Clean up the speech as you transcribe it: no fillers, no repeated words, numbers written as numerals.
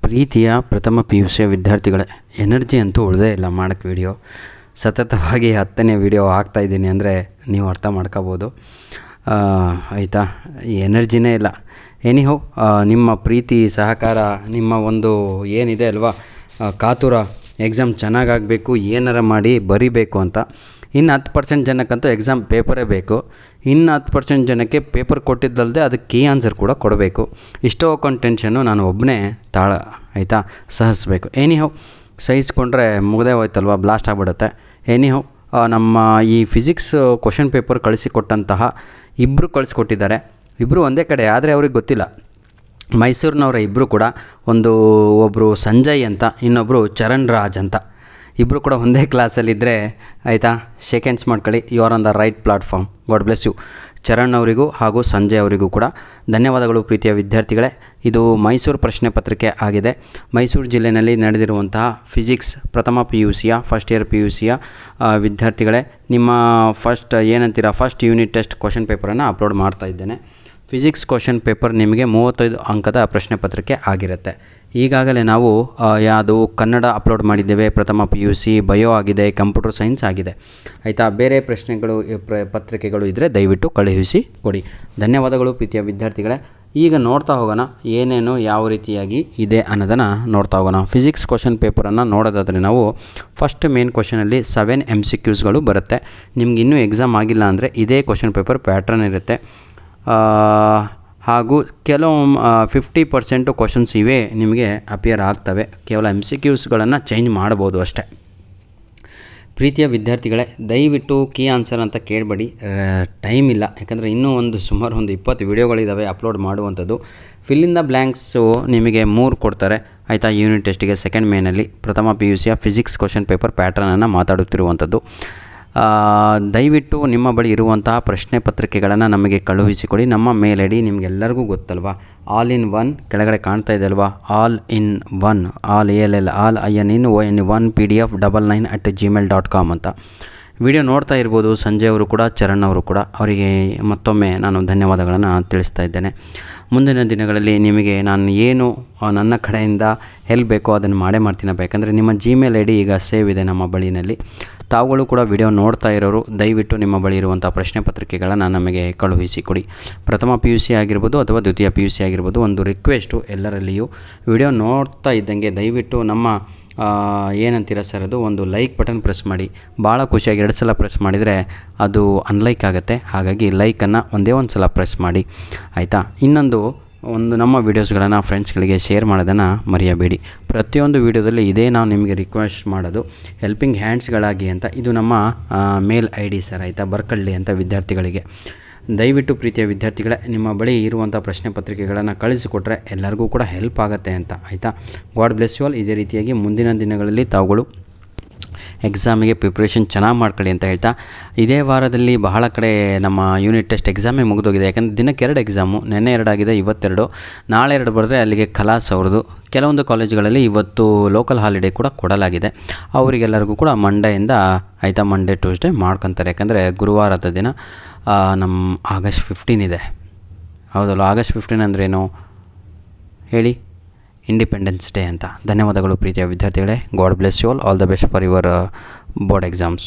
ಪ್ರೀತಿಯ ಪ್ರಥಮ PUC ವಿದ್ಯಾರ್ಥಿಗಳೇ, ಎನರ್ಜಿ ಅಂತೂ ಉಳಿದೇ ಇಲ್ಲ ಮಾಡೋಕ್ಕೆ ವಿಡಿಯೋ. ಸತತವಾಗಿ 10ನೇ ವಿಡಿಯೋ ಹಾಕ್ತಾಯಿದ್ದೀನಿ ಅಂದರೆ ನೀವು ಅರ್ಥ ಮಾಡ್ಕೋಬೋದು. ಆಯಿತಾ, ಎನರ್ಜಿನೇ ಇಲ್ಲ. ಎನಿಹೋ, ನಿಮ್ಮ ಪ್ರೀತಿ ಸಹಕಾರ, ನಿಮ್ಮ ಒಂದು ಏನಿದೆ ಅಲ್ವಾ ಕಾತುರ, ಎಕ್ಸಾಮ್ ಚೆನ್ನಾಗಾಗಬೇಕು, ಏನಾರ ಮಾಡಿ ಬರಿಬೇಕು ಅಂತ. ಇನ್ನು 10% ಜನಕ್ಕಂತೂ ಎಕ್ಸಾಮ್ ಪೇಪರೇ ಬೇಕು. ಇನ್ನು 10% ಜನಕ್ಕೆ ಪೇಪರ್ ಕೊಟ್ಟಿದ್ದಲ್ಲದೆ ಅದಕ್ಕೆ ಕೀ ಆನ್ಸರ್ ಕೂಡ ಕೊಡಬೇಕು. ಇಷ್ಟೋ ಒಂದು ಟೆನ್ಷನ್ನು ನಾನು ಒಬ್ಬನೇ ಆಯಿತಾ ಸಹಿಸಬೇಕು. ಎನಿಹೋ, ಸಹಿಸ್ಕೊಂಡ್ರೆ ಮುಗದೇ ಹೋಯ್ತಲ್ವ, ಬ್ಲಾಸ್ಟ್ ಆಗಿಬಿಡುತ್ತೆ. ಎನಿಹೋ, ನಮ್ಮ ಈ ಫಿಸಿಕ್ಸ್ ಕ್ವಶನ್ ಪೇಪರ್ ಕಳಿಸಿಕೊಟ್ಟಂತಹ ಇಬ್ಬರು ಕಳಿಸ್ಕೊಟ್ಟಿದ್ದಾರೆ. ಇಬ್ಬರು ಒಂದೇ ಕಡೆ, ಆದರೆ ಅವ್ರಿಗೆ ಗೊತ್ತಿಲ್ಲ. ಮೈಸೂರಿನವರ ಇಬ್ಬರು ಕೂಡ, ಒಬ್ಬರು ಸಂಜಯ್ ಅಂತ, ಇನ್ನೊಬ್ಬರು ಚರಣ್ ರಾಜ್ ಅಂತ. ಇಬ್ಬರು ಕೂಡ ಒಂದೇ ಕ್ಲಾಸಲ್ಲಿದ್ದರೆ ಆಯಿತಾ, ಶೇಕೆಂಡ್ಸ್ ಮಾಡ್ಕೊಳ್ಳಿ. You are on the right platform. God bless you. Charan ಅವರಿಗೂ ಹಾಗೂ ಸಂಜಯ್ ಅವರಿಗೂ ಕೂಡ ಧನ್ಯವಾದಗಳು ಪ್ರೀತಿಯ ವಿದ್ಯಾರ್ಥಿಗಳೇ. ಇದು ಮೈಸೂರು ಪ್ರಶ್ನೆ ಪತ್ರಿಕೆ ಆಗಿದೆ. ಮೈಸೂರು ಜಿಲ್ಲೆಯಲ್ಲಿ ನಡೆದಿರುವಂತಹ ಫಿಸಿಕ್ಸ್ ಪ್ರಥಮ PUCಯ ಫಸ್ಟ್ ಇಯರ್ PUCಯ ವಿದ್ಯಾರ್ಥಿಗಳೇ, ನಿಮ್ಮ ಫಸ್ಟ್ ಯೂನಿಟ್ ಟೆಸ್ಟ್ ಕ್ವಶನ್ ಪೇಪರನ್ನು ಅಪ್ಲೋಡ್ ಮಾಡ್ತಾ ಇದ್ದೇನೆ. ಫಿಸಿಕ್ಸ್ ಕ್ವಶನ್ ಪೇಪರ್ ನಿಮಗೆ 35 ಅಂಕದ ಪ್ರಶ್ನೆ ಪತ್ರಿಕೆ ಆಗಿರುತ್ತೆ. ಈಗಾಗಲೇ ನಾವು ಯಾವುದು ಕನ್ನಡ ಅಪ್ಲೋಡ್ ಮಾಡಿದ್ದೇವೆ, ಪ್ರಥಮ PUC, ಬಯೋ ಆಗಿದೆ, ಕಂಪ್ಯೂಟರ್ ಸೈನ್ಸ್ ಆಗಿದೆ. ಆಯಿತಾ, ಬೇರೆ ಪ್ರಶ್ನೆಗಳು ಪತ್ರಿಕೆಗಳು ಇದ್ದರೆ ದಯವಿಟ್ಟು ಕಳುಹಿಸಿ ಕೊಡಿ. ಧನ್ಯವಾದಗಳು ಪ್ರೀತಿಯ ವಿದ್ಯಾರ್ಥಿಗಳೇ. ಈಗ ನೋಡ್ತಾ ಹೋಗೋಣ ಏನೇನು ಯಾವ ರೀತಿಯಾಗಿ ಇದೆ ಅನ್ನೋದನ್ನು ನೋಡ್ತಾ ಹೋಗೋಣ. ಫಿಸಿಕ್ಸ್ ಕ್ವಶನ್ ಪೇಪರನ್ನು ನೋಡೋದಾದರೆ ನಾವು ಫಸ್ಟ್ ಮೇನ್ ಕ್ವಶನಲ್ಲಿ 7 MCQsಗಳು ಬರುತ್ತೆ. ನಿಮ್ಗೆ ಇನ್ನೂ ಎಕ್ಸಾಮ್ ಆಗಿಲ್ಲ ಅಂದರೆ ಇದೇ ಕ್ವಶನ್ ಪೇಪರ್ ಪ್ಯಾಟ್ರನ್ ಇರುತ್ತೆ. ಹಾಗೂ ಕೆಲವು 50% ಕ್ವಶನ್ಸ್ ಇವೇ ನಿಮಗೆ ಅಪಿಯರ್ ಆಗ್ತವೆ. ಕೇವಲ MCQsಗಳನ್ನು ಚೇಂಜ್ ಮಾಡ್ಬೋದು ಅಷ್ಟೇ. ಪ್ರೀತಿಯ ವಿದ್ಯಾರ್ಥಿಗಳೇ, ದಯವಿಟ್ಟು ಕೀ ಆನ್ಸರ್ ಅಂತ ಕೇಳಬೇಡಿ, ಟೈಮ್ ಇಲ್ಲ. ಯಾಕಂದರೆ ಇನ್ನೂ ಸುಮಾರು 20 ವಿಡಿಯೋಗಳಿದ್ದಾವೆ ಅಪ್ಲೋಡ್ ಮಾಡುವಂಥದ್ದು. ಫಿಲ್ ಇನ್ ದ ಬ್ಲ್ಯಾಂಕ್ಸು ನಿಮಗೆ 3 ಕೊಡ್ತಾರೆ. ಆಯಿತಾ, ಯೂನಿಟ್ ಟೆಸ್ಟಿಗೆ ಸೆಕೆಂಡ್ ಮೇನಲ್ಲಿ ಪ್ರಥಮ PUCಯ ಫಿಸಿಕ್ಸ್ ಕ್ವಶನ್ ಪೇಪರ್ ಪ್ಯಾಟ್ರನನ್ನು ಮಾತಾಡುತ್ತಿರುವಂಥದ್ದು. ದಯವಿಟ್ಟು ನಿಮ್ಮ ಬಳಿ ಇರುವಂತಹ ಪ್ರಶ್ನೆ ಪತ್ರಿಕೆಗಳನ್ನು ನಮಗೆ ಕಳುಹಿಸಿಕೊಡಿ. ನಮ್ಮ ಮೇಲ್ ID ನಿಮಗೆಲ್ಲರಿಗೂ ಗೊತ್ತಲ್ವಾ, ಆಲ್ ಇನ್ ಒನ್ ಕೆಳಗಡೆ ಕಾಣ್ತಾ ಇದೆ ಅಲ್ವಾ, all in one, all INON PDF 99@gmail.com ಅಂತ. ವಿಡಿಯೋ ನೋಡ್ತಾ ಇರ್ಬೋದು ಸಂಜಯ್ ಅವರು ಕೂಡ, ಚರಣ್ ಅವರು ಕೂಡ. ಅವರಿಗೆ ಮತ್ತೊಮ್ಮೆ ನಾನು ಧನ್ಯವಾದಗಳನ್ನು ತಿಳಿಸ್ತಾ ಇದ್ದೇನೆ. ಮುಂದಿನ ದಿನಗಳಲ್ಲಿ ನಿಮಗೆ ನಾನು ಏನು ನನ್ನ ಕಡೆಯಿಂದ ಹೆಲ್ಪ್ ಬೇಕೋ ಅದನ್ನು ಮಾಡ್ತೀನಪ್ಪ. ಯಾಕಂದರೆ ನಿಮ್ಮ Gmail ID ಈಗ ಸೇವ್ ಇದೆ ನಮ್ಮ ಬಳಿನಲ್ಲಿ. ತಾವುಗಳು ಕೂಡ ವಿಡಿಯೋ ನೋಡ್ತಾ ಇರೋರು ದಯವಿಟ್ಟು ನಿಮ್ಮ ಬಳಿ ಇರುವಂಥ ಪ್ರಶ್ನೆ ಪತ್ರಿಕೆಗಳನ್ನು ನಮಗೆ ಕಳುಹಿಸಿಕೊಡಿ. ಪ್ರಥಮ PUC ಆಗಿರ್ಬೋದು ಅಥವಾ ದ್ವಿತೀಯ PUC ಆಗಿರ್ಬೋದು, ಒಂದು ರಿಕ್ವೆಸ್ಟು ಎಲ್ಲರಲ್ಲಿಯೂ, ವಿಡಿಯೋ ನೋಡ್ತಾ ಇದ್ದಂಗೆ ದಯವಿಟ್ಟು ನಮ್ಮ ಏನಂತೀರ ಸರ್, ಅದು ಒಂದು ಲೈಕ್ ಬಟನ್ ಪ್ರೆಸ್ ಮಾಡಿ. ಭಾಳ ಖುಷಿಯಾಗಿ 2 ಸಲ ಪ್ರೆಸ್ ಮಾಡಿದರೆ ಅದು ಅನ್ಲೈಕ್ ಆಗುತ್ತೆ. ಹಾಗಾಗಿ ಲೈಕನ್ನು ಒಂದೇ ಒಂದು ಸಲ ಪ್ರೆಸ್ ಮಾಡಿ, ಆಯಿತಾ. ಇನ್ನೊಂದು ನಮ್ಮ ವೀಡಿಯೋಸ್ಗಳನ್ನು ಫ್ರೆಂಡ್ಸ್ಗಳಿಗೆ ಶೇರ್ ಮಾಡೋದನ್ನು ಮರೆಯಬೇಡಿ. ಪ್ರತಿಯೊಂದು ವೀಡಿಯೋದಲ್ಲಿ ಇದೇ ನಾವು ನಿಮಗೆ ರಿಕ್ವೆಸ್ಟ್ ಮಾಡೋದು, ಹೆಲ್ಪಿಂಗ್ ಹ್ಯಾಂಡ್ಸ್ಗಳಾಗಿ ಅಂತ. ಇದು ನಮ್ಮ ಮೇಲ್ ID ಸರ್, ಆಯಿತಾ, ಬರ್ಕೊಳ್ಳಿ ಅಂತ ವಿದ್ಯಾರ್ಥಿಗಳಿಗೆ. ದಯವಿಟ್ಟು ಪ್ರೀತಿಯ ವಿದ್ಯಾರ್ಥಿಗಳೇ, ನಿಮ್ಮ ಬಳಿ ಇರುವಂಥ ಪ್ರಶ್ನೆ ಪತ್ರಿಕೆಗಳನ್ನು ಕಳಿಸಿಕೊಟ್ರೆ ಎಲ್ಲರಿಗೂ ಕೂಡ ಹೆಲ್ಪ್ ಆಗುತ್ತೆ ಅಂತ, ಆಯಿತಾ. God bless you all. ಇದೇ ರೀತಿಯಾಗಿ ಮುಂದಿನ ದಿನಗಳಲ್ಲಿ ತಾವುಗಳು ಎಕ್ಸಾಮಿಗೆ ಪ್ರಿಪ್ರೇಷನ್ ಚೆನ್ನಾಗಿ ಮಾಡ್ಕೊಳ್ಳಿ ಅಂತ ಹೇಳ್ತಾ, ಇದೇ ವಾರದಲ್ಲಿ ಬಹಳ ಕಡೆ ನಮ್ಮ ಯೂನಿಟ್ ಟೆಸ್ಟ್ ಎಕ್ಸಾಮೇ ಮುಗಿದೋಗಿದೆ. ಯಾಕಂದರೆ ದಿನಕ್ಕೆ 2 ಎಕ್ಸಾಮು, ನೆನ್ನೆ 2 ಆಗಿದೆ, ಇವತ್ತು 2, ನಾಳೆ 2 ಬರೆದ್ರೆ ಅಲ್ಲಿಗೆ ಖಲಾಸ್ ಅವ್ರದ್ದು. ಕೆಲವೊಂದು ಕಾಲೇಜುಗಳಲ್ಲಿ ಇವತ್ತು ಲೋಕಲ್ ಹಾಲಿಡೇ ಕೂಡ ಕೊಡಲಾಗಿದೆ. ಅವರಿಗೆಲ್ಲರಿಗೂ ಕೂಡ ಮಂಡೆಯಿಂದ, ಆಯಿತಾ, ಮಂಡೇ ಟ್ಯೂಸ್ಡೇ ಮಾಡ್ಕೊತಾರೆ. ಯಾಕಂದರೆ ಗುರುವಾರದ ದಿನ ನಮ್ಮ ಆಗಸ್ಟ್ 15 ಇದೆ. ಹೌದಲ್ಲ, ಆಗಸ್ಟ್ 15 ಅಂದ್ರೇನು ಹೇಳಿ? ಇಂಡಿಪೆಂಡೆನ್ಸ್ ಡೇ ಅಂತ. ಧನ್ಯವಾದಗಳು ಪ್ರೀತಿಯ ವಿದ್ಯಾರ್ಥಿಗಳೇ. God bless you all the best for your board exams.